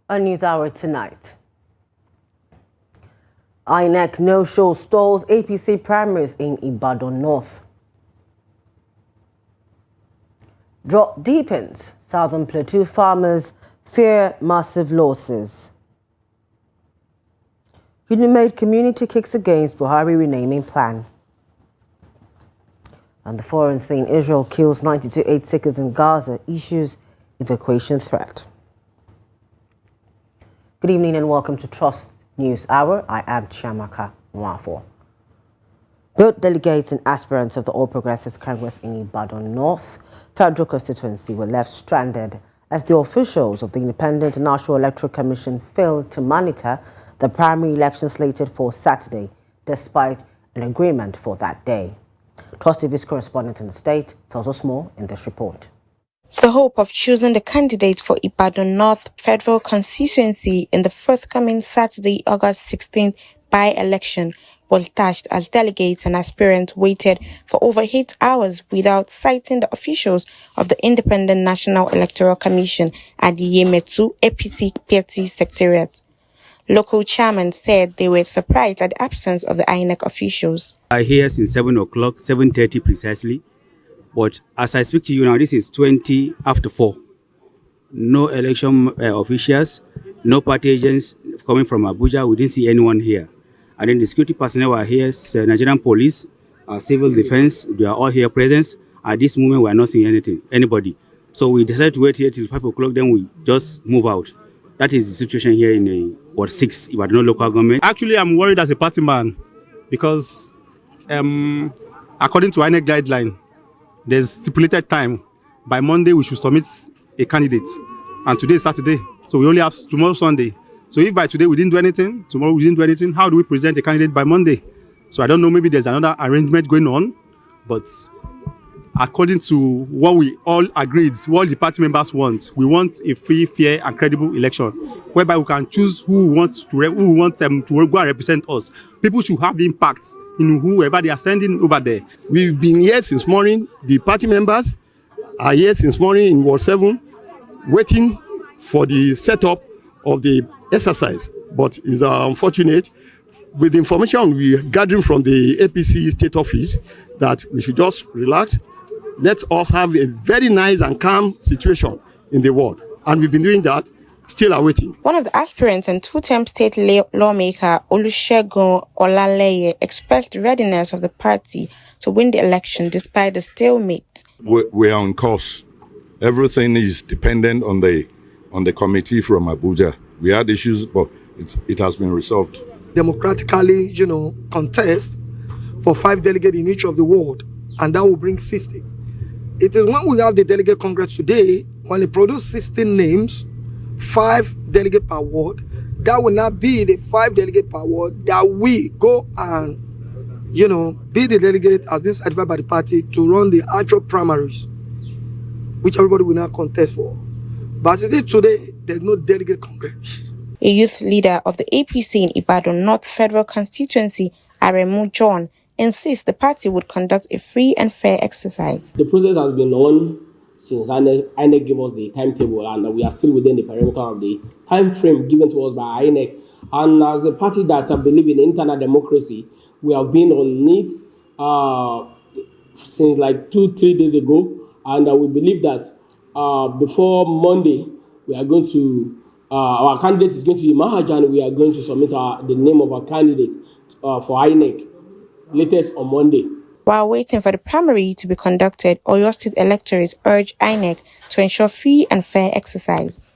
A news hour tonight. INEC no-show stalls APC primaries in Ibadan North. Drought deepens. Southern Plateau farmers fear massive losses. Unimate community kicks against Buhari renaming plan. And the foreign saying Israel kills 92 aid seekers in Gaza issues evacuation threat. Good evening and welcome to Trust News Hour. I am Chiamaka Nwafo. Both delegates and aspirants of the All Progressives Congress in Ibadan North Federal constituency were left stranded as the officials of the Independent National Electoral Commission failed to monitor the primary election slated for Saturday, despite an agreement for that day. Trust TV's correspondent in the state tells us more in this report. The hope of choosing the candidate for Ibadan North Federal constituency in the forthcoming Saturday, August 16th by-election was dashed as delegates and aspirants waited for over 8 hours without sighting the officials of the Independent National Electoral Commission at the Yemetu APC Party Secretariat. Local chairman said they were surprised at the absence of the INEC officials. I here since 7 o'clock, 7:30 precisely. But as I speak to you now, this is 20 after 4. No election officials, no party agents coming from Abuja. We didn't see anyone here. And then the security personnel were here, Nigerian police, civil defense, they are all here present. At this moment, we are not seeing anybody. So we decided to wait here till 5 o'clock, then we just move out. That is the situation here in Ward 6, Ibadan local government. Actually, I'm worried as a party man because according to INEC guideline, there's stipulated time. By Monday, we should submit a candidate. And today is Saturday, so we only have tomorrow, Sunday. So if by today we didn't do anything, tomorrow we didn't do anything, how do we present a candidate by Monday? So I don't know, maybe there's another arrangement going on. But according to what we all agreed, what the party members want, we want a free, fair, and credible election, whereby we can choose who we want them to go and represent us. People should have the impact in whoever they are sending over there. We've been here since morning. The party members are here since morning in Ward 7, waiting for the setup of the exercise. But it's unfortunate, with the information we're gathering from the APC state office, that we should just relax. Let us have a very nice and calm situation in the ward. And we've been doing that, still awaiting. One of the aspirants and two-term state lawmaker, Olusegun Olaleye, expressed the readiness of the party to win the election despite the stalemate. We are on course. Everything is dependent on the committee from Abuja. We had issues, but it has been resolved. Democratically, contest for 5 delegates in each of the ward, and that will bring 60. It is when we have the delegate congress today, when they produce 16 names, 5 delegates per ward, that will not be the 5 delegates per ward that we go and, be the delegate as been certified by the party to run the actual primaries, which everybody will not contest for. But as it is today, there's no delegate congress. A youth leader of the APC in Ibadan North Federal constituency, Aremu John, insists the party would conduct a free and fair exercise. The process has been on since INEC gave us the timetable, and we are still within the perimeter of the time frame given to us by INEC. And as a party that believes in internal democracy, we have been on it since like 2-3 days ago, and we believe that before Monday, we are going to, our candidate is going to emerge, and we are going to submit the name of our candidate for INEC, latest on Monday. While waiting for the primary to be conducted, Oyo State electorates urge INEC to ensure free and fair exercise.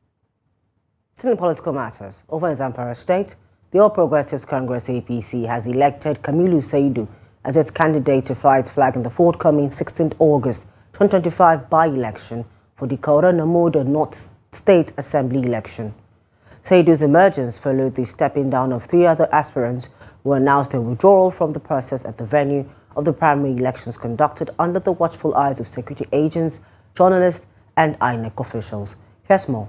Still in political matters, over in Zamfara State, the All Progressives Congress APC has elected Kamilu Saidu as its candidate to fly its flag in the forthcoming 16th August 2025 by-election for the Kaura Namoda North State Assembly election. Saidu's emergence followed the stepping down of 3 other aspirants who announced their withdrawal from the process at the venue of the primary elections conducted under the watchful eyes of security agents, journalists, and INEC officials. Here's more.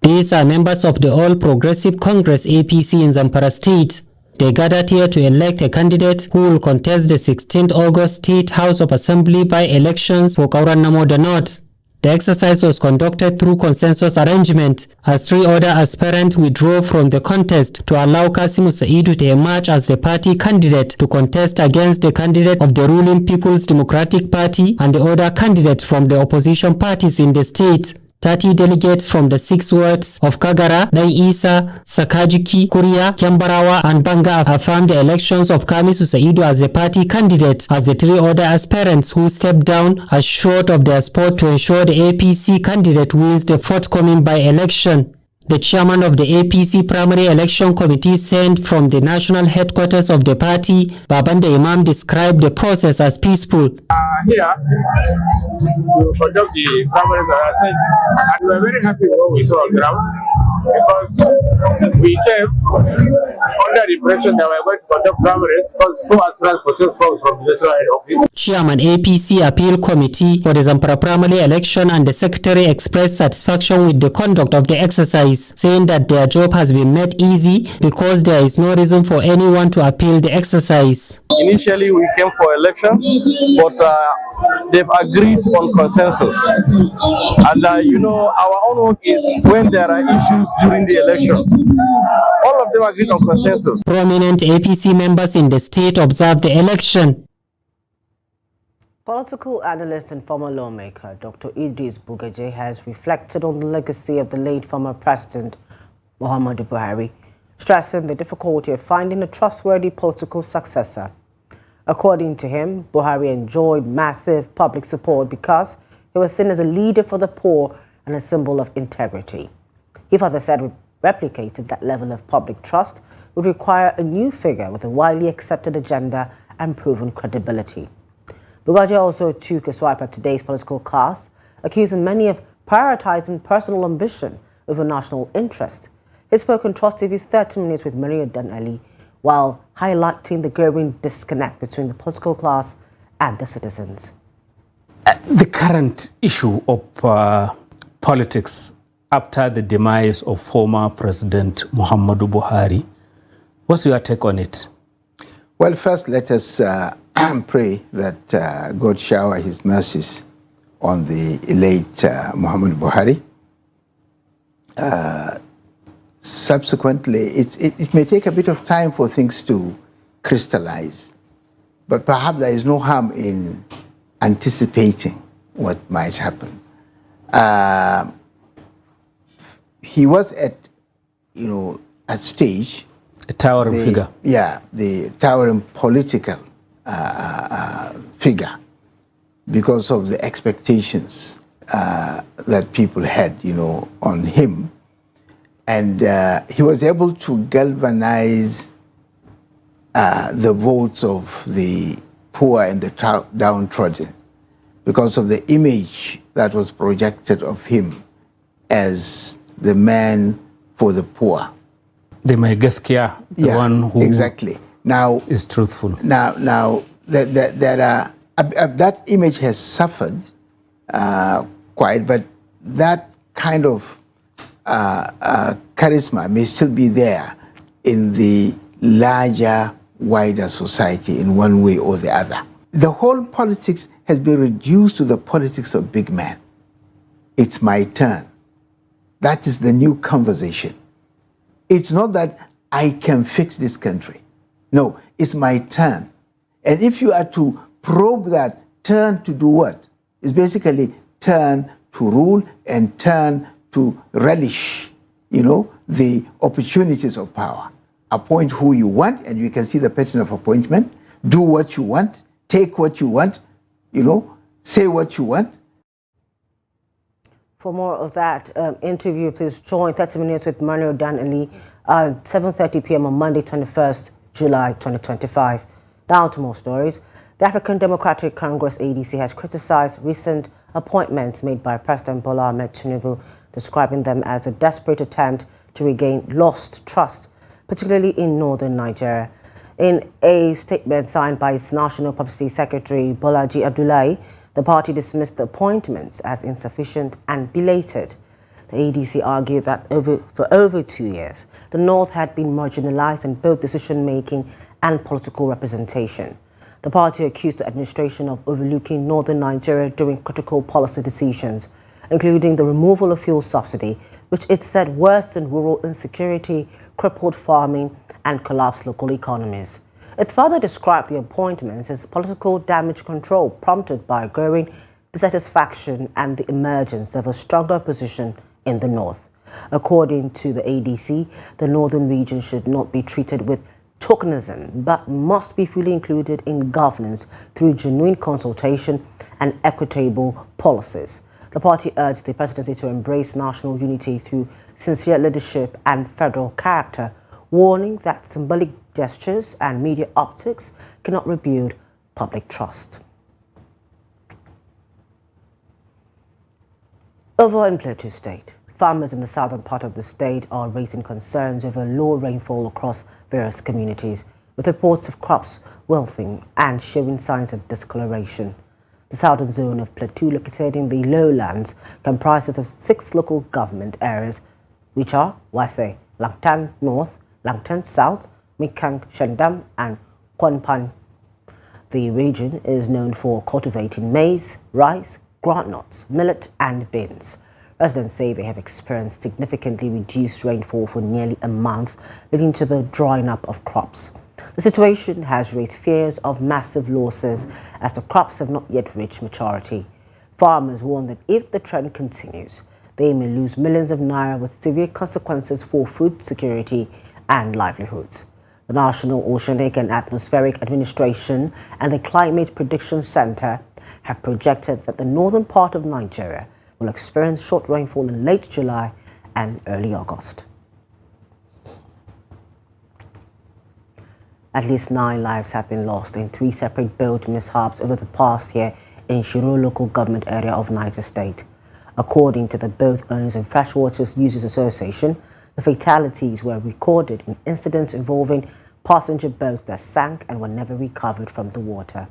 These are members of the All Progressive Congress APC in Zamfara State. They gathered here to elect a candidate who will contest the 16th August State House of Assembly by elections for Kaura Namoda North. The exercise was conducted through consensus arrangement as 3 other aspirants withdrew from the contest to allow Kasimu Saidu to emerge as the party candidate to contest against the candidate of the ruling People's Democratic Party and the other candidates from the opposition parties in the state. 30 delegates from the 6 wards of Kagara, Dan Isa, Sakajiki, Kuria, Kiambarawa, and Banga affirmed the elections of Kamisu Saidu as the party candidate, as the 3 other aspirants who stepped down are short of their spot to ensure the APC candidate wins the forthcoming by-election. The chairman of the APC Primary Election Committee sent from the national headquarters of the party, Babanda Imam, described the process as peaceful. Here to conduct the primaries, as I said, and we are very happy with what we saw on the ground, because we came under the impression that we are going to conduct primaries because 4 aspirants for just from the national head office. Chairman APC Appeal Committee for the Zamfara primary election and the secretary expressed satisfaction with the conduct of the exercise, saying that their job has been made easy because there is no reason for anyone to appeal the exercise. Initially we came for election, but they've agreed on consensus. And you know, our own work is when there are issues during the election. All of them agreed on consensus. Prominent APC members in the state observed the election. Political analyst and former lawmaker Dr. Idris Bugaje has reflected on the legacy of the late former President Muhammadu Buhari, stressing the difficulty of finding a trustworthy political successor. According to him, Buhari enjoyed massive public support because he was seen as a leader for the poor and a symbol of integrity. He further said replicating that level of public trust would require a new figure with a widely accepted agenda and proven credibility. Bugaje also took a swipe at today's political class, accusing many of prioritizing personal ambition over national interest. He spoke on Trust TV's 30 Minutes with Maria Dan-Ali, while highlighting the growing disconnect between the political class and the citizens. The current issue of politics after the demise of former President Muhammadu Buhari, what's your take on it? Well, first let us pray that God shower his mercies on the late Muhammadu Buhari. Subsequently, it may take a bit of time for things to crystallize, but perhaps there is no harm in anticipating what might happen. He was at stage. A towering figure. Yeah, the towering political figure because of the expectations that people had, on him. And he was able to galvanize the votes of the poor and the downtrodden because of the image that was projected of him as the man for the poor. The Megaskia, the one who exactly. Now is truthful. Now there are that image has suffered quite, but that kind of charisma may still be there in the larger, wider society in one way or the other. The whole politics has been reduced to the politics of big man. It's my turn. That is the new conversation. It's not that I can fix this country. No, it's my turn. And if you are to probe that, turn to do what? It's basically turn to rule and turn to relish, the opportunities of power. Appoint who you want, and you can see the pattern of appointment. Do what you want, take what you want, say what you want. For more of that interview, please join 30 Minutes with Manuel Dan-Ali at 7:30 p.m. on Monday, 21st July 2025. Now to more stories. The African Democratic Congress, ADC, has criticized recent appointments made by President Bola Ahmed Tinubu, describing them as a desperate attempt to regain lost trust, particularly in northern Nigeria. In a statement signed by its National Publicity Secretary, Bolaji Abdullahi, the party dismissed the appointments as insufficient and belated. The ADC argued that for over 2 years, the North had been marginalized in both decision-making and political representation. The party accused the administration of overlooking northern Nigeria during critical policy decisions. including the removal of fuel subsidy, which it said worsened rural insecurity, crippled farming, and collapsed local economies. It further described the appointments as political damage control prompted by growing dissatisfaction and the emergence of a stronger position in the north. According to the ADC, the northern region should not be treated with tokenism, but must be fully included in governance through genuine consultation and equitable policies. The party urged the presidency to embrace national unity through sincere leadership and federal character, warning that symbolic gestures and media optics cannot rebuild public trust. Over in Plateau State, farmers in the southern part of the state are raising concerns over low rainfall across various communities, with reports of crops wilting and showing signs of discoloration. The southern zone of Plateau, located in the lowlands, comprises of 6 local government areas, which are Wase, Langtan North, Langtan South, Mikang, Shandam, and Kwanpan. The region is known for cultivating maize, rice, groundnuts, millet, and beans. Residents say they have experienced significantly reduced rainfall for nearly a month, leading to the drying up of crops. The situation has raised fears of massive losses as the crops have not yet reached maturity. Farmers warn that if the trend continues, they may lose millions of naira with severe consequences for food security and livelihoods. The National Oceanic and Atmospheric Administration and the Climate Prediction Center have projected that the northern part of Nigeria will experience short rainfall in late July and early August. At least 9 lives have been lost in 3 separate boat mishaps over the past year in Shiro local government area of Niger State. According to the Boat Owners and Freshwater Users Association, the fatalities were recorded in incidents involving passenger boats that sank and were never recovered from the water.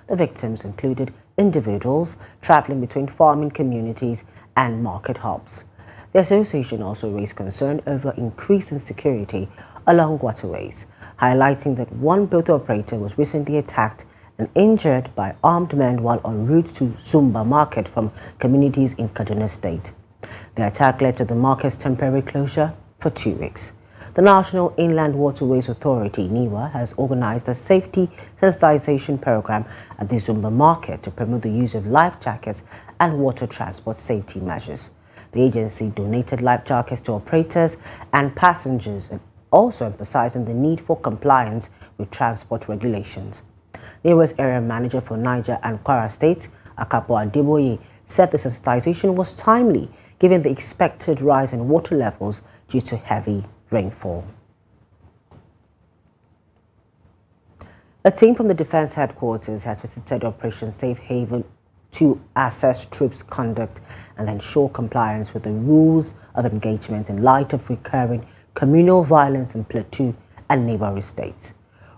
The victims included individuals traveling between farming communities and market hubs. The association also raised concern over increased insecurity along waterways, highlighting that one boat operator was recently attacked and injured by armed men while en route to Zumba Market from communities in Kaduna State. The attack led to the market's temporary closure for 2 weeks. The National Inland Waterways Authority, NIWA, has organized a safety sensitization program at the Zumba Market to promote the use of life jackets and water transport safety measures. The agency donated life jackets to operators and passengers, and also emphasizing the need for compliance with transport regulations. NIWA's area manager for Niger and Kwara States, Akapo Adeboye, said the sensitization was timely given the expected rise in water levels due to heavy rainfall. A team from the Defense Headquarters has visited Operation Safe Haven to assess troops' conduct and ensure compliance with the rules of engagement in light of recurring communal violence in Plateau and neighboring states.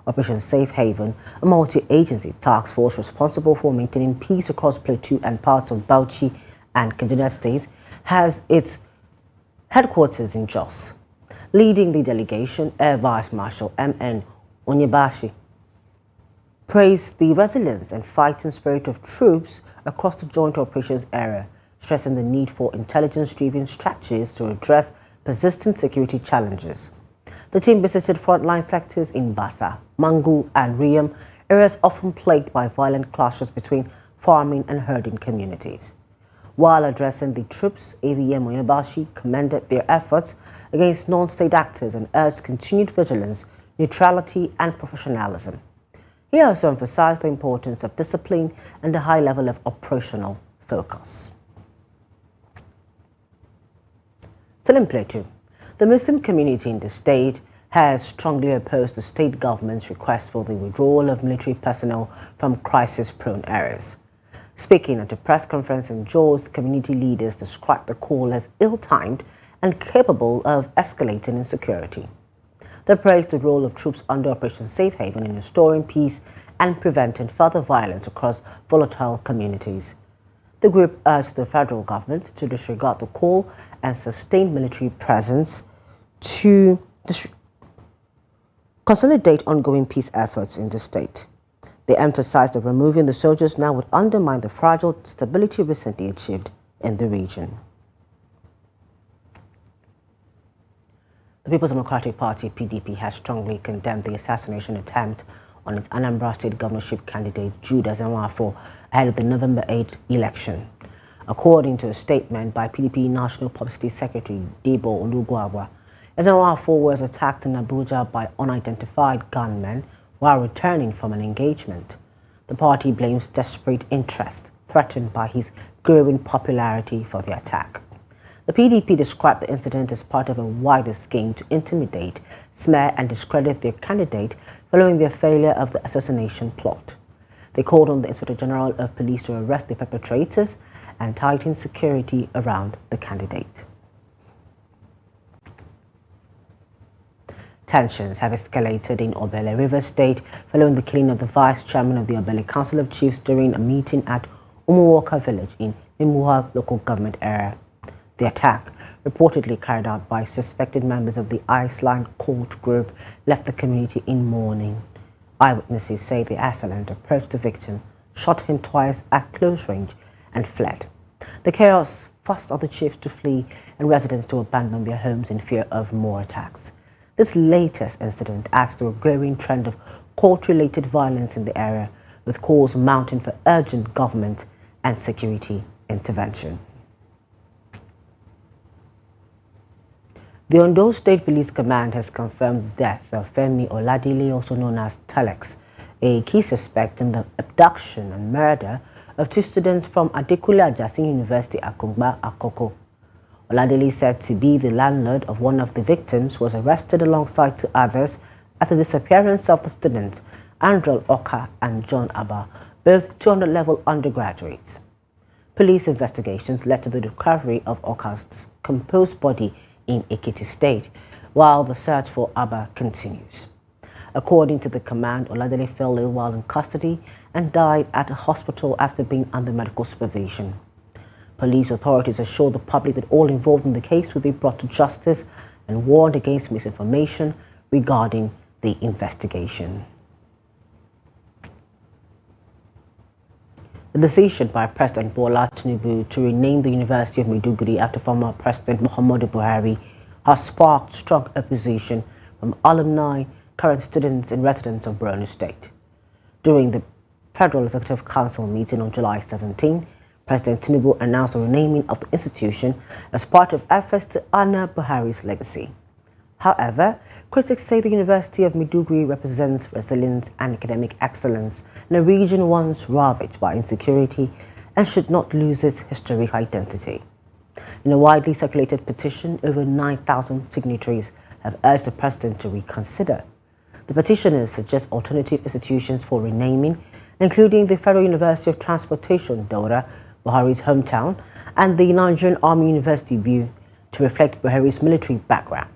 Operation Safe Haven, a multi-agency task force responsible for maintaining peace across Plateau and parts of Bauchi and Kaduna states, has its headquarters in Jos. Leading the delegation, Air Vice Marshal M.N. Onyebashi praised the resilience and fighting spirit of troops across the joint operations area, stressing the need for intelligence-driven strategies to address persistent security challenges. The team visited frontline sectors in Bassa, Mangu, and Riyam, areas often plagued by violent clashes between farming and herding communities. While addressing the troops, AVM Onyebashi commended their efforts against non-state actors and urged continued vigilance, neutrality, and professionalism. He also emphasized the importance of discipline and a high level of operational focus. Still in Plateau, the Muslim community in the state has strongly opposed the state government's request for the withdrawal of military personnel from crisis-prone areas. Speaking at a press conference in Jos, community leaders described the call as ill-timed and capable of escalating insecurity. They praised the role of troops under Operation Safe Haven in restoring peace and preventing further violence across volatile communities. The group urged the federal government to disregard the call and sustain military presence to consolidate ongoing peace efforts in the state. They emphasized that removing the soldiers now would undermine the fragile stability recently achieved in the region. The People's Democratic Party, PDP, has strongly condemned the assassination attempt on its Anambra State governorship candidate, Jude Ezenwafo, ahead of the November 8 election. According to a statement by PDP National Publicity Secretary Debo Oluguagwa, Ezenwafo was attacked in Abuja by unidentified gunmen while returning from an engagement. The party blames desperate interest threatened by his growing popularity for the attack. The PDP described the incident as part of a wider scheme to intimidate, smear and discredit their candidate following their failure of the assassination plot. They called on the Inspector General of Police to arrest the perpetrators and tighten security around the candidate. Tensions have escalated in Obele River State following the killing of the vice chairman of the Obele Council of Chiefs during a meeting at Umuwoka village in Imuha local government area. The attack, reportedly carried out by suspected members of the Iceland Court group, left the community in mourning. Eyewitnesses say the assailant approached the victim, shot him twice at close range, and fled. The chaos forced other chiefs to flee and residents to abandon their homes in fear of more attacks. This latest incident adds to a growing trend of court-related violence in the area, with calls mounting for urgent government and security intervention. The Ondo State Police Command has confirmed the death of Femi Oladile, also known as Telex, a key suspect in the abduction and murder of two students from Adekunle Ajasin University, Akungba, Akoko. Oladile, said to be the landlord of one of the victims, was arrested alongside two others at the disappearance of the students, Andrel Oka and John Abba, both 200-level undergraduates. Police investigations led to the recovery of Oka's decomposed body in Ekiti State, while the search for Abba continues. According to the command, Oladile fell ill while in custody and died at a hospital after being under medical supervision. Police authorities assured the public that all involved in the case will be brought to justice and warned against misinformation regarding the investigation. The decision by President Bola Tinubu to rename the University of Maiduguri after former President Muhammadu Buhari has sparked strong opposition from alumni, current students and residents of Borno State. During the Federal Executive Council meeting on July 17, President Tinubu announced the renaming of the institution as part of efforts to honor Buhari's legacy. However, critics say the University of Maiduguri represents resilience and academic excellence in a region once ravaged by insecurity and should not lose its historic identity. In a widely circulated petition, over 9,000 signatories have urged the president to reconsider. The petitioners suggest alternative institutions for renaming, including the Federal University of Transportation, Daura, Buhari's hometown, and the Nigerian Army University, Bu, to reflect Buhari's military background.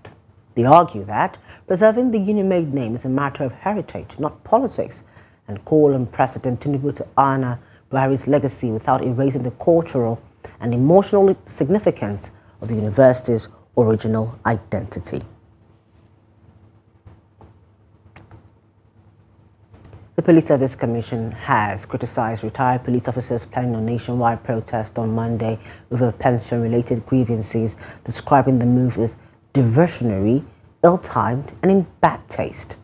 They argue that preserving the Unimade name is a matter of heritage, not politics, and call on President Tinubu to honor Buhari's legacy without erasing the cultural and emotional significance of the university's original identity. The Police Service Commission has criticized retired police officers planning a nationwide protest on Monday over pension-related grievances, describing the move as diversionary, ill-timed and in bad taste.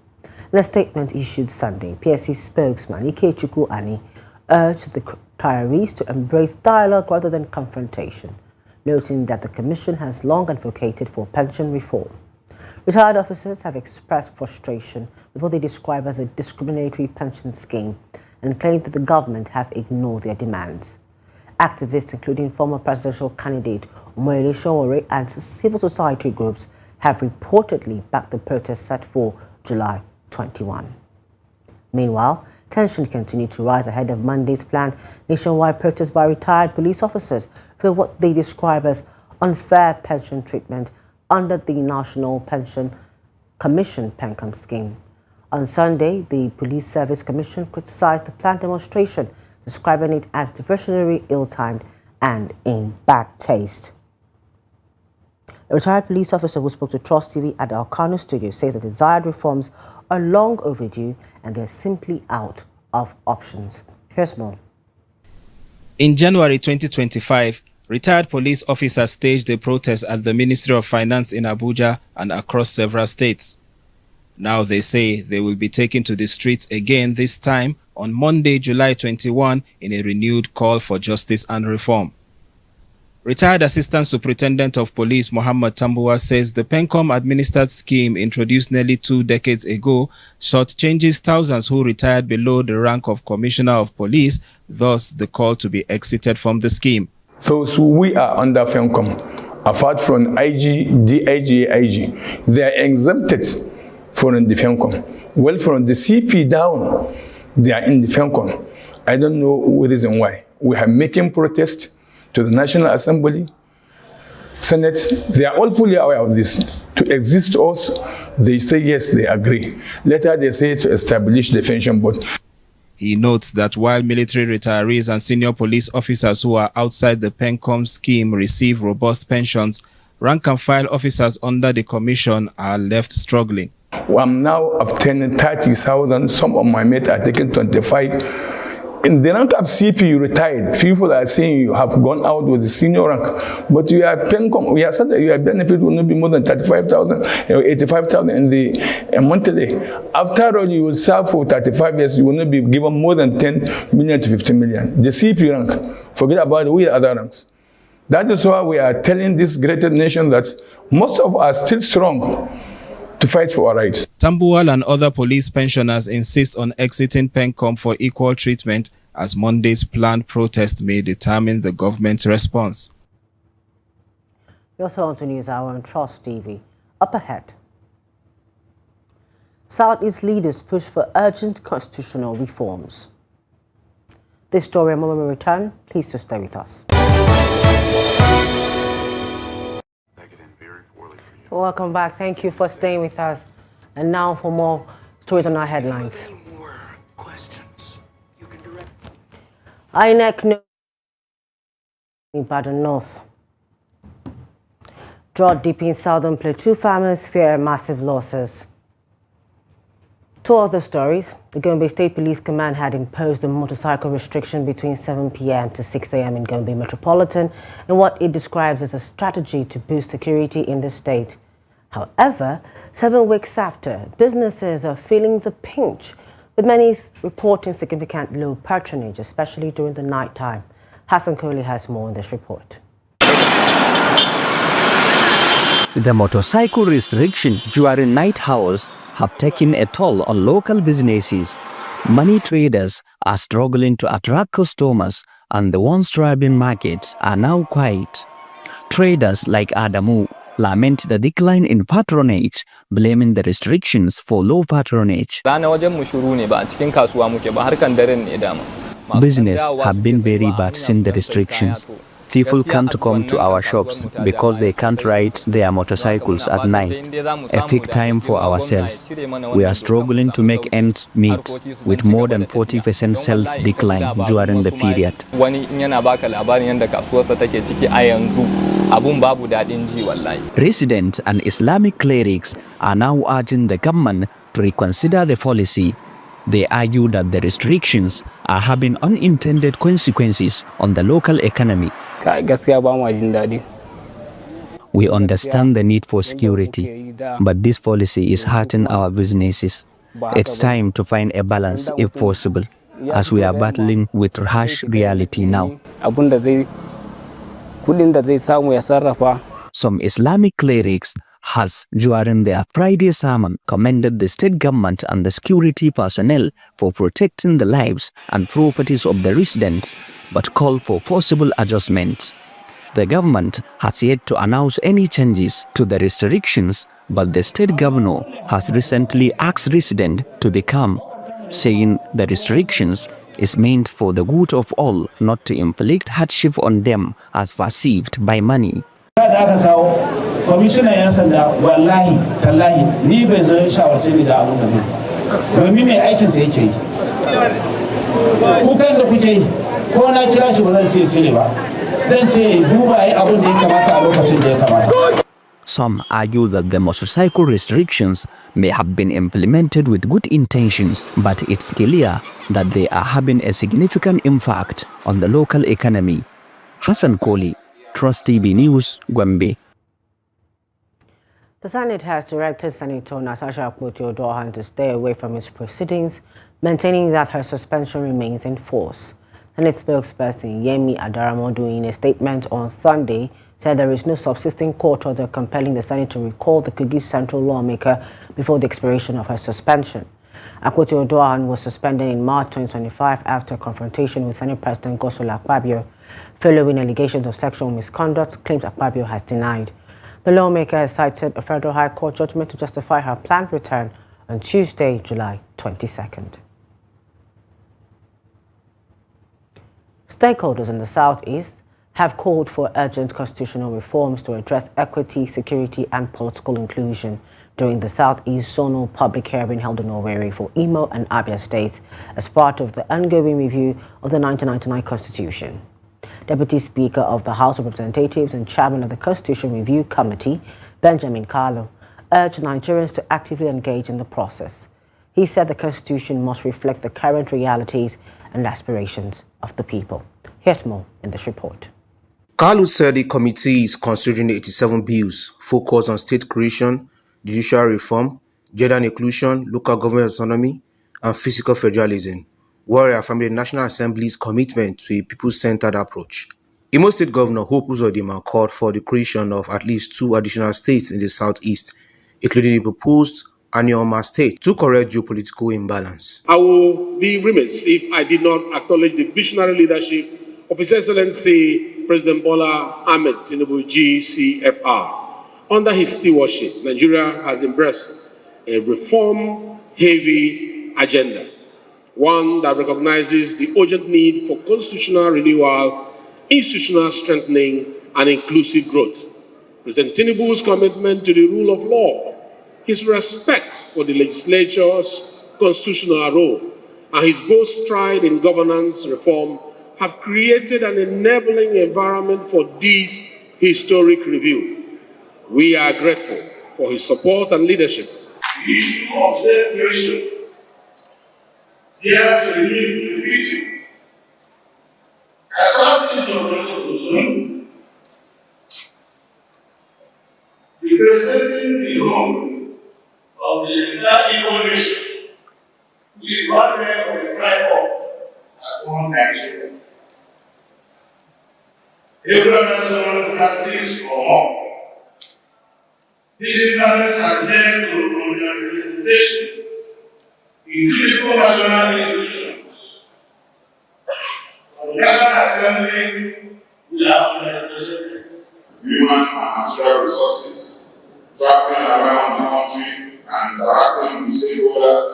In a statement issued Sunday, PSC spokesman Ikechukwu Ani urged the retirees to embrace dialogue rather than confrontation, noting that the Commission has long advocated for pension reform. Retired officers have expressed frustration with what they describe as a discriminatory pension scheme and claim that the government has ignored their demands. Activists, including former presidential candidate Omoyele Sowore and civil society groups, have reportedly backed the protest set for July 21. Meanwhile, tension continued to rise ahead of Monday's planned nationwide protest by retired police officers for what they describe as unfair pension treatment under the National Pension Commission PENCOM scheme. On Sunday, the Police Service Commission criticized the planned demonstration, describing it as diversionary, ill-timed, and in bad taste. A retired police officer who spoke to Trust TV at the Alcano studio says the desired reforms are long overdue and they're simply out of options. Here's more. In January 2025, Retired police officers staged a protest at the Ministry of Finance in Abuja and across several states. Now they say they will be taken to the streets again, this time on Monday, July 21, in a renewed call for justice and reform. Retired Assistant Superintendent of Police Muhammad Tambuwa says the PENCOM-administered scheme introduced nearly 2 decades ago shortchanges thousands who retired below the rank of Commissioner of Police, thus the call to be exited from the scheme. Those who are under PENCOM, apart from IG, DIG, IG, they are exempted from the PENCOM. Well, from the CP down, they are in the PENCOM. I don't know the reason why. We are making protests to the National Assembly, Senate. They are all fully aware of this. To exist us, they say yes, they agree. Later they say to establish the pension board. He notes that while military retirees and senior police officers who are outside the PENCOM scheme receive robust pensions, rank-and-file officers under the commission are left struggling. I'm now obtaining 30,000. Some of my mates are taking 25. In the rank of CP, you retired. People are saying you have gone out with the senior rank, but you are PENCOM. We are said that your benefit will not be more than 35,000 or 85,000 in the monthly. After all, you will serve for 35 years. You will not be given more than 10 million to 15 million. The CP rank, forget about it, we other ranks. That is why we are telling this greater nation that most of us are still strong to fight for our rights. Tambuwal and other police pensioners insist on exiting PENCOM for equal treatment, as Monday's planned protest may determine the government's response. We also want to news hour on Trust TV. Up ahead, Southeast leaders push for urgent constitutional reforms. This story and moment we return. Please to stay with us. Welcome back. Thank you for staying with us. And now for more stories on our headlines. INEC knows Ibadan North. Drought deep in southern Plateau, farmers fear massive losses. Two other stories. The Gombe State Police Command had imposed a motorcycle restriction between 7 p.m. to 6 a.m. in Gombe Metropolitan in what it describes as a strategy to boost security in the state. However, 7 weeks after, businesses are feeling the pinch, with many reporting significant low patronage, especially during the night time. Hassan Kohli has more in this report. The motorcycle restriction during night hours have taken a toll on local businesses. Many traders are struggling to attract customers, and the once thriving markets are now quiet. Traders like Adamu lament the decline in patronage, blaming the restrictions for low patronage. Business have been very bad since the restrictions. People can't come to our shops because they can't ride their motorcycles at night, a peak time for our sales. We are struggling to make ends meet, with more than 40% sales decline during the period. Residents and Islamic clerics are now urging the government to reconsider the policy. They argue that the restrictions are having unintended consequences on the local economy. We understand the need for security, but this policy is hurting our businesses. It's time to find a balance if possible, as we are battling with harsh reality now. Some Islamic clerics has, during their Friday sermon, commended the state government and the security personnel for protecting the lives and properties of the residents, but called for forcible adjustments. The government has yet to announce any changes to the restrictions, but the state governor has recently asked residents to be calm, saying the restrictions is meant for the good of all, not to inflict hardship on them as perceived by many. Commissioner yan sanda wallahi tallahi ni bai zo shawarce ni da abun da ne domin mai aikin sa yake yi kukan da kuke yi ko na kira shi ba zan ce cire ba zan ce duba yi abun da ya kamata a lokacin da ya kamata. Some argue that the motorcycle restrictions may have been implemented with good intentions, but it's clear that they are having a significant impact on the local economy. Hassan Kohli, Trust TV News, Gombe. The Senate has directed Senator Natasha Akpoti-Odohan to stay away from its proceedings, maintaining that her suspension remains in force. Senate spokesperson Yemi Adaramodu, in a statement on Sunday, said there is no subsisting court order compelling the Senate to recall the Kogi Central lawmaker before the expiration of her suspension. Akpoti-Odohan was suspended in March 2025 after a confrontation with Senate President Godswill Akpabio. Following allegations of sexual misconduct, claims Akpabio has denied. The lawmaker has cited a federal high court judgment to justify her planned return on Tuesday, July 22nd. Stakeholders in the Southeast have called for urgent constitutional reforms to address equity, security, and political inclusion during the Southeast Zonal public hearing held in Owerri for Imo and Abia states as part of the ongoing review of the 1999 Constitution. Deputy Speaker of the House of Representatives and Chairman of the Constitution Review Committee, Benjamin Kalu, urged Nigerians to actively engage in the process. He said the Constitution must reflect the current realities and aspirations of the people. Here's more in this report. Kalu said the committee is considering 87 bills focused on state creation, judicial reform, gender inclusion, local government autonomy, and physical federalism, while reaffirming the National Assembly's commitment to a people-centered approach. Imo State Governor Hope Uzodinma called for the creation of at least 2 additional states in the southeast, including the proposed Anioma state, to correct geopolitical imbalance. I will be remiss if I did not acknowledge the visionary leadership of His Excellency President Bola Ahmed Tinubu GCFR. Under his stewardship, Nigeria has embraced a reform-heavy agenda, one that recognizes the urgent need for constitutional renewal, institutional strengthening, and inclusive growth. President Tinubu's commitment to the rule of law, his respect for the legislature's constitutional role, and his bold stride in governance reform have created an enabling environment for this historic review. We are grateful for his support and leadership. The issue of state creation bears repeating. As far as the concerned, representing the home of the entire Igbo nation, which is one member of the tribe of as one Nigeria. Every nation has 6 or more. This imbalance has led to under-representation in critical national institutions. For the National Assembly, we are underrepresented. Human and material resources, traveling around the country and interacting with stakeholders,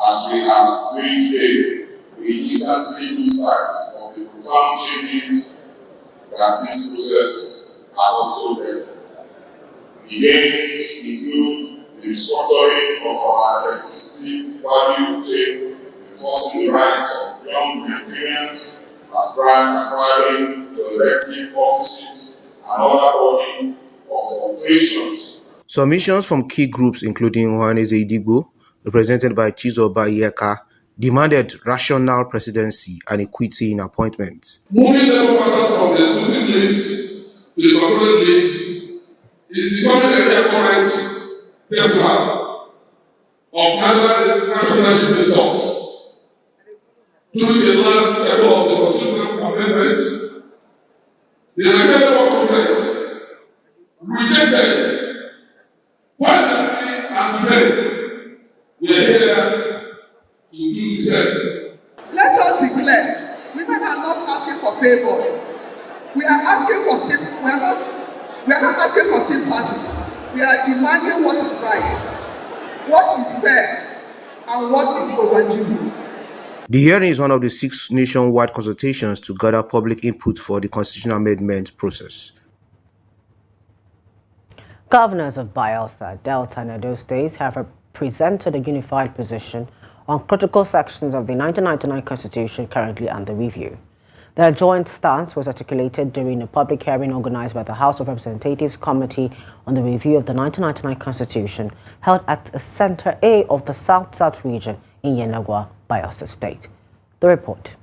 as we are doing today, we instantly lose sight of the profound changes that this process has also led. The gains include the restructuring of our electricity value chain, enforcing the rights of young Nigerians, aspiring to elective offices and other body of operations. Submissions from key groups, including Ohaneze Idigbo, represented by Chizoba Iyeka, demanded rational presidency and equity in appointments. Moving labor matters from the exclusive list to the controlled list is becoming a recurrent festival of nationalist discourse. During the last cycle of the constitutional amendment, the Nigerian Labour Congress rejected violently, and today we are here to do the same. Let us be clear, women are not asking for favors. We are asking for we are not asking for sympathy. We are demanding what is right, what is fair, and what is overdue. The hearing is one of the 6 nationwide consultations to gather public input for the constitutional amendment process. Governors of Bayelsa, Delta, and Edo states have presented a unified position on critical sections of the 1999 Constitution currently under review. Their joint stance was articulated during a public hearing organized by the House of Representatives Committee on the Review of the 1999 Constitution held at Center A of the South-South region in Yenagwa, Bayelsa State. The report.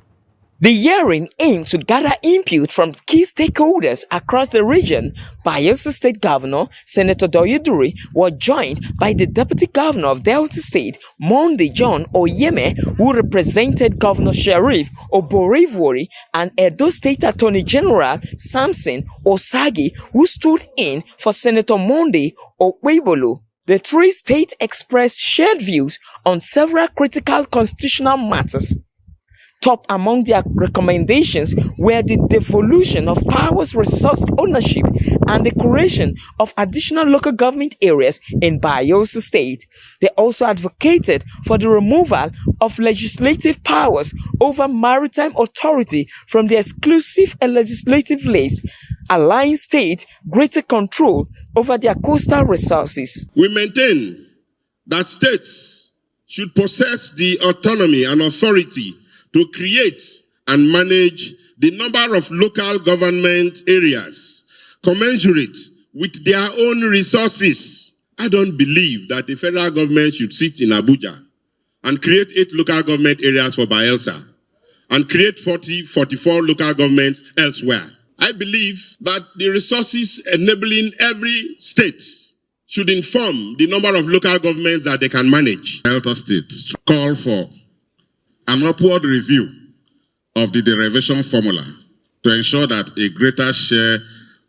The hearing aimed to gather input from key stakeholders across the region. Bayelsa State Governor Senator Doyeduri was joined by the Deputy Governor of Delta State, Monday John Oyeme, who represented Governor Sheriff Oborevwori, and Edo State Attorney General Samson Osagi, who stood in for Senator Monday Okwebolo. The three states expressed shared views on several critical constitutional matters. Top among their recommendations were the devolution of powers, resource ownership, and the creation of additional local government areas in Bayelsa State. They also advocated for the removal of legislative powers over maritime authority from the exclusive legislative list, allowing states greater control over their coastal resources. We maintain that states should possess the autonomy and authority to create and manage the number of local government areas commensurate with their own resources. I don't believe that the federal government should sit in Abuja and create 8 local government areas for Bayelsa and create 44 local governments elsewhere. I believe that the resources enabling every state should inform the number of local governments that they can manage. Delta State call for an upward review of the derivation formula to ensure that a greater share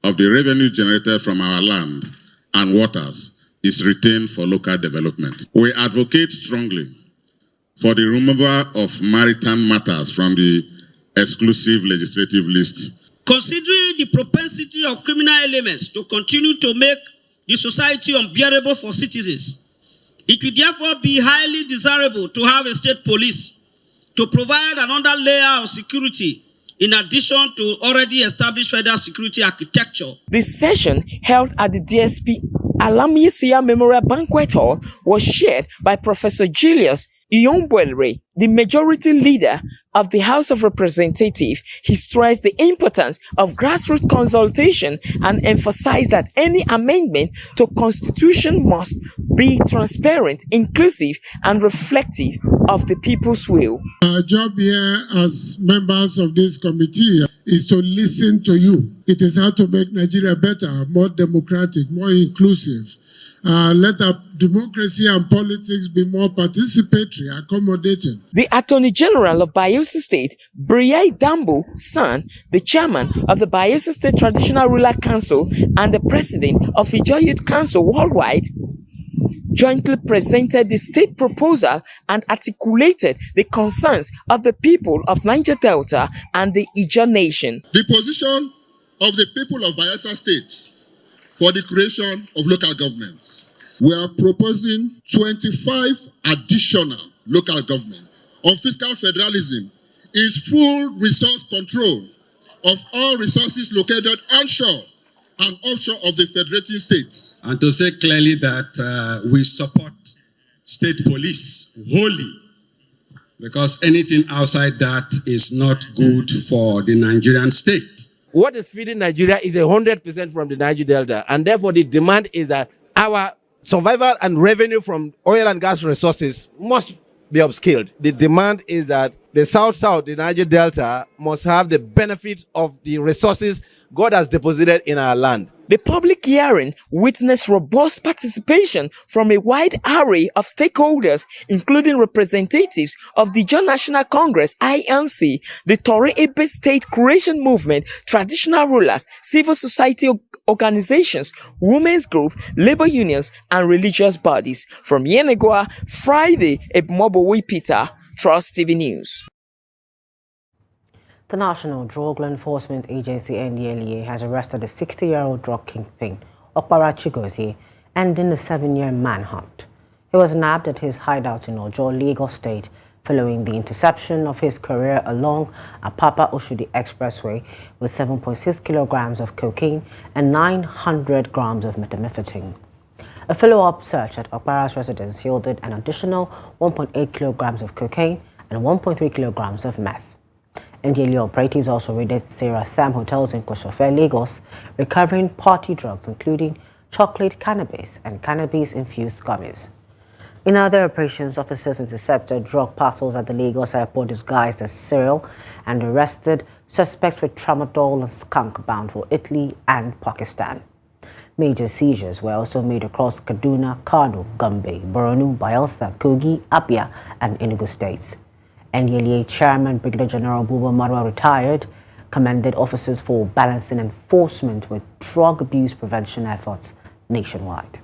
of the revenue generated from our land and waters is retained for local development. We advocate strongly for the removal of maritime matters from the exclusive legislative list. Considering the propensity of criminal elements to continue to make the society unbearable for citizens, it will therefore be highly desirable to have a state police to provide another layer of security in addition to already established federal security architecture. The session held at the DSP Alamisia Memorial Banquet Hall was chaired by Professor Julius Iyonbwelre, the majority leader of the House of Representatives. He stressed the importance of grassroots consultation and emphasized that any amendment to Constitution must be transparent, inclusive, and reflective of the people's will. Our job here as members of this committee is to listen to you. It is how to make Nigeria better, more democratic, more inclusive. Let our democracy and politics be more participatory, accommodating. The Attorney General of Bayelsa State, Briyai Dambo San, the chairman of the Bayelsa State Traditional Ruler Council and the president of Ijaw Youth Council Worldwide, jointly presented the state proposal and articulated the concerns of the people of Niger Delta and the Ijaw Nation. The position of the people of Bayelsa State for the creation of local governments. We are proposing 25 additional local governments. On fiscal federalism is full resource control of all resources located onshore and offshore of the federating states. And to say clearly that we support state police wholly, because anything outside that is not good for the Nigerian state. What is feeding Nigeria is 100% from the Niger Delta, and therefore the demand is that our survival and revenue from oil and gas resources must be upscaled. The demand is that the South-South, the Niger Delta, must have the benefit of the resources God has deposited in our land. The public hearing witnessed robust participation from a wide array of stakeholders, including representatives of the Ijaw National Congress, INC, the Tori Ebe State Creation Movement, traditional rulers, civil society organizations, women's groups, labor unions, and religious bodies. From Yenagoa, Friday, Ebmobowi Peter, Trust TV News. The National Drug Law Enforcement Agency, NDLEA, has arrested a 60-year-old drug kingpin, Okpara Chigozie, ending a 7-year manhunt. He was nabbed at his hideout in Ojo, Lagos State, following the interception of his career along Apapa Oshodi Expressway with 7.6 kilograms of cocaine and 900 grams of methamphetamine. A follow-up search at Okpara's residence yielded an additional 1.8 kilograms of cocaine and 1.3 kilograms of meth. NDLEA operatives also raided Sarah Sam hotels in Kosofe, Lagos, recovering party drugs including chocolate cannabis and cannabis-infused gummies. In other operations, officers intercepted drug parcels at the Lagos airport disguised as cereal and arrested suspects with tramadol and skunk bound for Italy and Pakistan. Major seizures were also made across Kaduna, Kano, Gombe, Borno, Bayelsa, Kogi, Abia, and Enugu states. NDLEA Chairman Brigadier General Buba Marwa, retired, commended officers for balancing enforcement with drug abuse prevention efforts nationwide.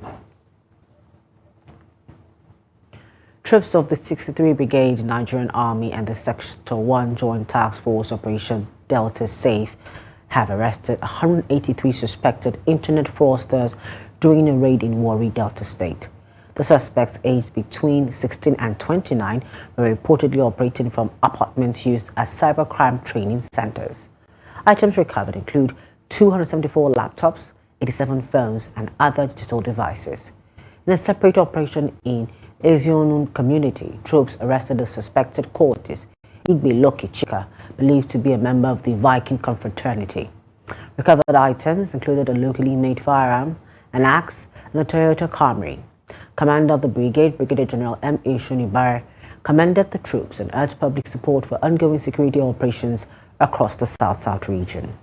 Troops of the 63 Brigade Nigerian Army and the Sector 1 Joint Task Force Operation Delta Safe have arrested 183 suspected internet fraudsters during a raid in Warri, Delta State. The suspects, aged between 16 and 29, were reportedly operating from apartments used as cybercrime training centers. Items recovered include 274 laptops, 87 phones, and other digital devices. In a separate operation in Ezionun community, troops arrested the suspected cultist Igbe Loki Chika, believed to be a member of the Viking confraternity. Recovered items included a locally made firearm, an axe, and a Toyota Camry. Commander of the brigade, Brigadier General M.A. Shonibar, commended the troops and urged public support for ongoing security operations across the South-South region.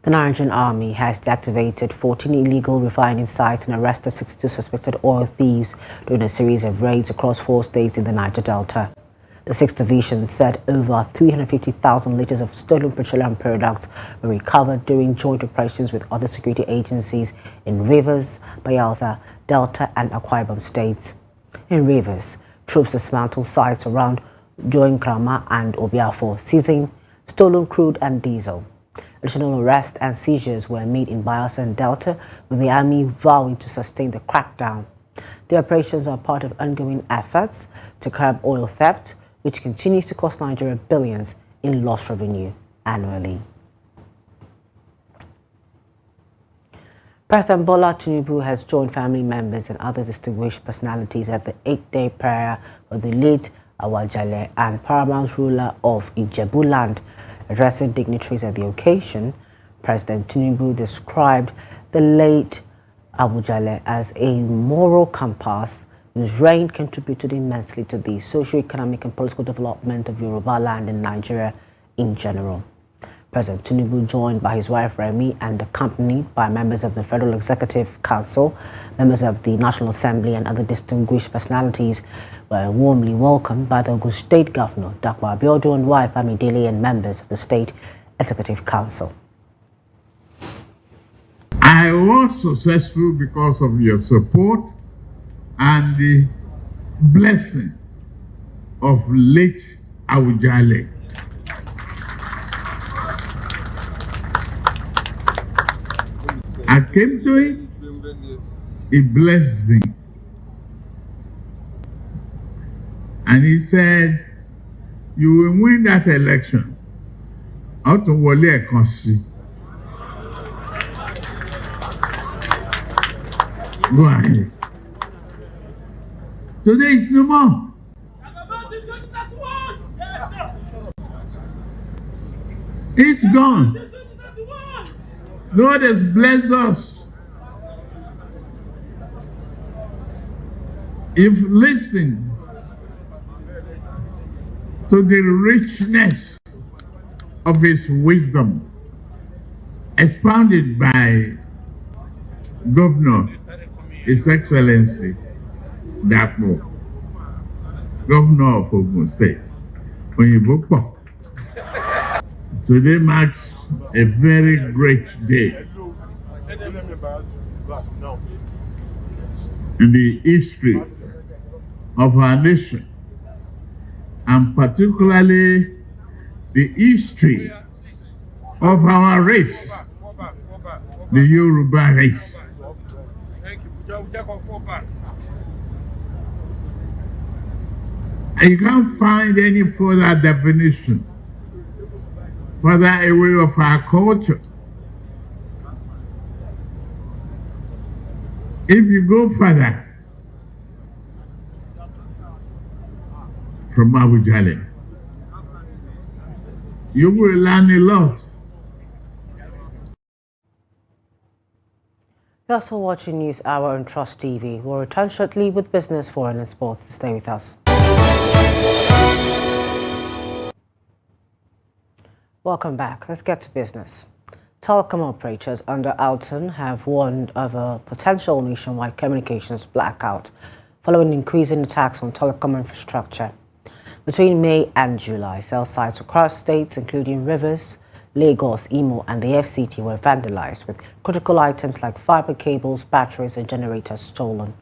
The Nigerian Army has deactivated 14 illegal refining sites and arrested 62 suspected oil thieves during a series of raids across 4 states in the Niger Delta. The 6th Division said over 350,000 liters of stolen petroleum products were recovered during joint operations with other security agencies in Rivers, Bayelsa, Delta, and Akwa Ibom states. In Rivers, troops dismantled sites around Joinkrama and Obiafo, seizing stolen crude and diesel. Additional arrests and seizures were made in Bayelsa and Delta, with the army vowing to sustain the crackdown. The operations are part of ongoing efforts to curb oil theft, which continues to cost Nigeria billions in lost revenue annually. President Bola Tinubu has joined family members and other distinguished personalities at the 8-day prayer for the late Awujale and paramount ruler of Ijebu-land. Addressing dignitaries at the occasion, President Tinubu described the late Awujale as a moral compass whose reign contributed immensely to the socio-economic and political development of Yoruba land and Nigeria in general. President Tinubu, joined by his wife Remi and accompanied by members of the Federal Executive Council, members of the National Assembly, and other distinguished personalities, were warmly welcomed by the Ogun State Governor, Dr. Abiodun, and wife Amidele, and members of the State Executive Council. I was successful because of your support and the blessing of late Awujale. I came to him, he blessed me. And he said, you will win that election. Out of Wole Ekansi. Go ahead. Today is no more. It's gone. Lord has blessed us. If listening to the richness of his wisdom expounded by Governor, His Excellency Dapo, Governor of Ogun State, Oyinbo. Today marks a very great day in the history of our nation, and particularly the history of our race, the Yoruba race. And you can't find any further definition, further away of our culture. If you go further from Awujale, you will learn a lot. You're also watching News Hour on Trust TV. We'll return shortly with business, foreign and sports. To stay with us. Welcome back. Let's get to business. Telecom operators under Alton have warned of a potential nationwide communications blackout following increasing attacks on telecom infrastructure. Between May and July, cell sites across states, including Rivers, Lagos, Imo, and the FCT, were vandalized with critical items like fiber cables, batteries, and generators stolen.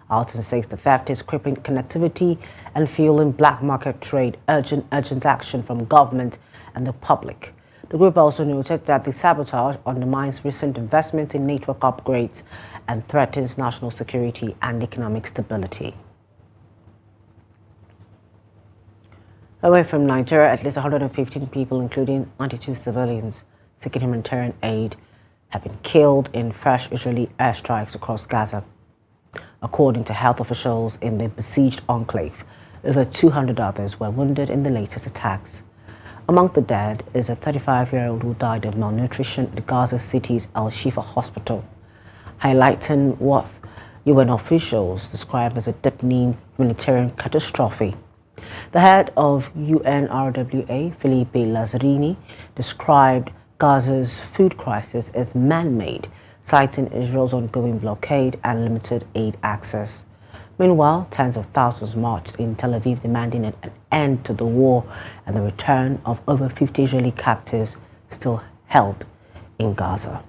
Alton says the theft is crippling connectivity and fueling black market trade, urgent action from government and the public. The group also noted that the sabotage undermines recent investments in network upgrades and threatens national security and economic stability. Away from Nigeria, at least 115 people, including 92 civilians seeking humanitarian aid, have been killed in fresh Israeli airstrikes across Gaza. According to health officials in the besieged enclave, over 200 others were wounded in the latest attacks. Among the dead is a 35-year-old who died of malnutrition at Gaza City's Al-Shifa hospital, highlighting what UN officials describe as a deepening humanitarian catastrophe. The head of UNRWA, Felipe Lazzarini, described Gaza's food crisis as man-made, citing Israel's ongoing blockade and limited aid access. Meanwhile, tens of thousands marched in Tel Aviv demanding an end to the war and the return of over 50 Israeli captives still held in Gaza.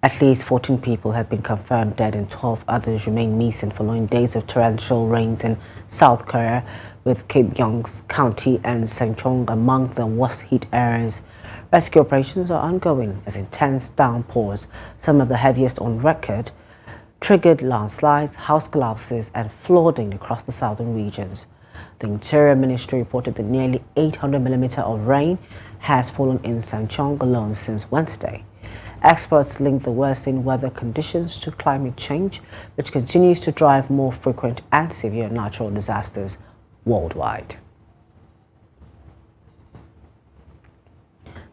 At least 14 people have been confirmed dead and 12 others remain missing following days of torrential rains in South Korea, with Gyeonggi County and Sancheong among the worst hit areas. Rescue operations are ongoing as intense downpours, some of the heaviest on record, triggered landslides, house collapses, and flooding across the southern regions. The Interior Ministry reported that nearly 800 millimeters of rain has fallen in Sancheong alone since Wednesday. Experts link the worsening weather conditions to climate change, which continues to drive more frequent and severe natural disasters worldwide.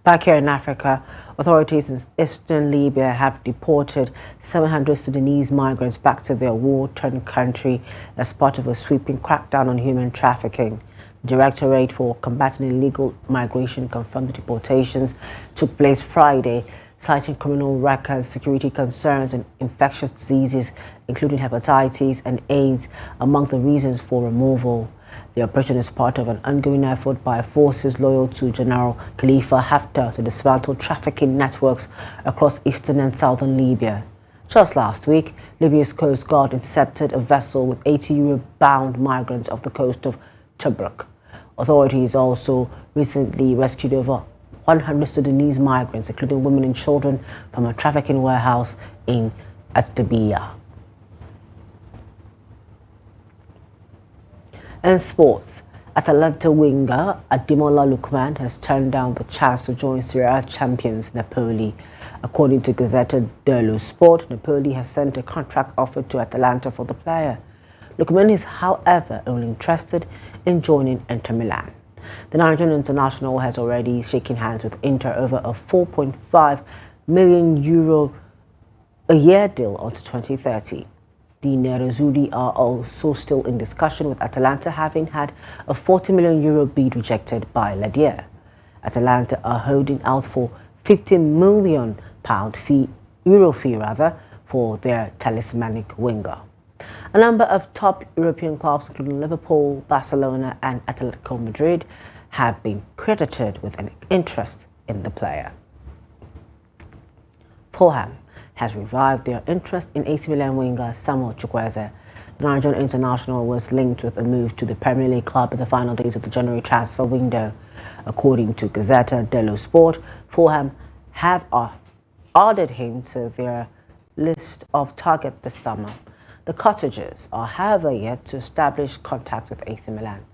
Back here in Africa, authorities in eastern Libya have deported 700 Sudanese migrants back to their war-torn country as part of a sweeping crackdown on human trafficking. The Directorate for Combating Illegal Migration confirmed the deportations took place Friday, citing criminal records, security concerns, and infectious diseases, including hepatitis and AIDS, among the reasons for removal. The operation is part of an ongoing effort by forces loyal to General Khalifa Haftar to dismantle trafficking networks across eastern and southern Libya. Just last week, Libya's Coast Guard intercepted a vessel with 80 Euro-bound migrants off the coast of Tobruk. Authorities also recently rescued over 100 Sudanese migrants, including women and children, from a trafficking warehouse in Attabia. In sports, Atalanta winger Ademola Lookman has turned down the chance to join Serie A champions Napoli. According to Gazzetta dello Sport, Napoli has sent a contract offer to Atalanta for the player. Lookman is, however, only interested in joining Inter Milan. The Nigerian international has already shaken hands with Inter over a €4.5 million a year deal until 2030. The Nerazzurri are also still in discussion with Atalanta, having had a €40 million bid rejected by Ladia. Atalanta are holding out for €50 million fee for their talismanic winger. A number of top European clubs, including Liverpool, Barcelona, and Atletico Madrid, have been credited with an interest in the player. Fulham has revived their interest in AC Milan winger Samuel Chukwueze. The Nigerian international was linked with a move to the Premier League club in the final days of the January transfer window. According to Gazzetta dello Sport, Fulham have added him to their list of targets this summer. The Cottagers are, however, yet to establish contact with AC Milan.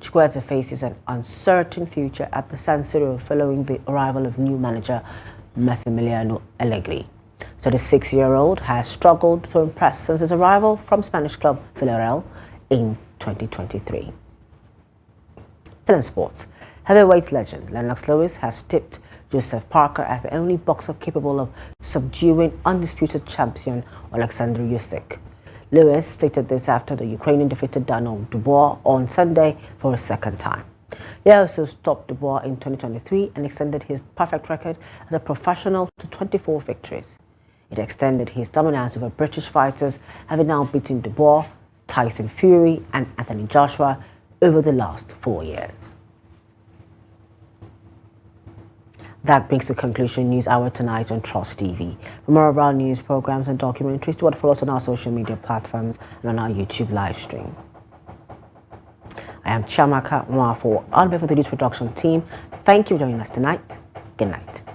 Chukwueze faces an uncertain future at the San Siro following the arrival of new manager Massimiliano Allegri. So the 6-year-old has struggled to impress since his arrival from Spanish club Villarreal in 2023. Still in sports, heavyweight legend Lennox Lewis has tipped Joseph Parker as the only boxer capable of subduing undisputed champion Alexander Usyk. Lewis stated this after the Ukrainian defeated Daniel Dubois on Sunday for a second time. He also stopped Dubois in 2023 and extended his perfect record as a professional to 24 victories. It extended his dominance over British fighters, having now beaten Dubois, Tyson Fury and Anthony Joshua over the last 4 years. That brings to conclusion News Hour tonight on Trust TV. For more of our news programs and documentaries, do follow us on our social media platforms and on our YouTube live stream. I am Chiamaka Mwafo, on behalf of the news production team. Thank you for joining us tonight. Good night.